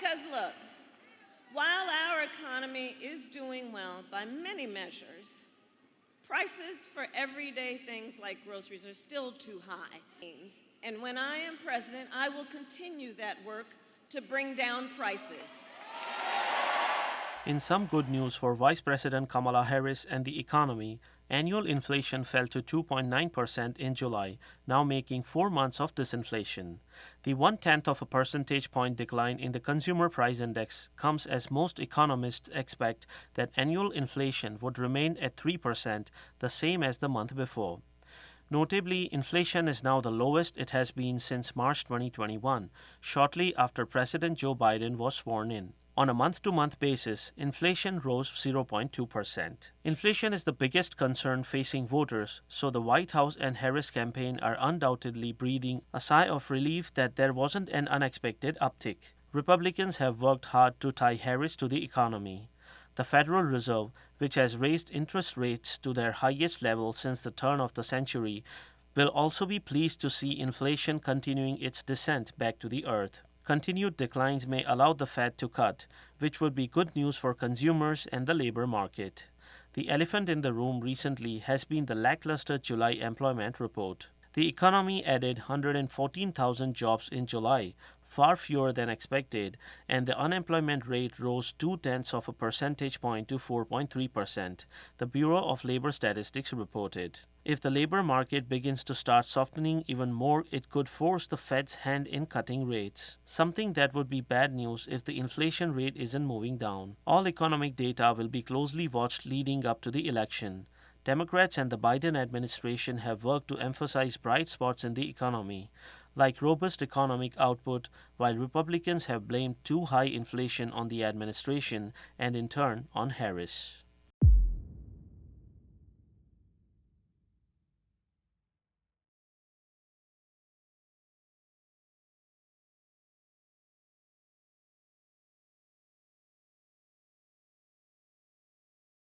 Because look, while our economy is doing well by many measures, prices for everyday things like groceries are still too high. And when I am president, I will continue that work to bring down prices. In some good news for Vice President Kamala Harris and the economy, annual inflation fell to 2.9% in July, now making 4 months of disinflation. The 0.1 of a percentage point decline in the consumer price index comes as most economists expect that annual inflation would remain at 3%, the same as the month before. Notably, inflation is now the lowest it has been since March 2021, shortly after President Joe Biden was sworn in. On a month-to-month basis, inflation rose 0.2%. Inflation is the biggest concern facing voters, so the White House and Harris campaign are undoubtedly breathing a sigh of relief that there wasn't an unexpected uptick. Republicans have worked hard to tie Harris to the economy. The Federal Reserve, which has raised interest rates to their highest level since the turn of the century, will also be pleased to see inflation continuing its descent back to the earth. Continued declines may allow the Fed to cut, which would be good news for consumers and the labor market. The elephant in the room recently has been the lackluster July employment report. The economy added 114,000 jobs in July, far fewer than expected, and the unemployment rate rose 0.2 of a percentage point to 4.3%, the Bureau of Labor Statistics reported. If the labor market begins to start softening even more, it could force the Fed's hand in cutting rates, something that would be bad news if the inflation rate isn't moving down. All economic data will be closely watched leading up to the election. Democrats and the Biden administration have worked to emphasize bright spots in the economy, like robust economic output, while Republicans have blamed too high inflation on the administration and in turn on Harris.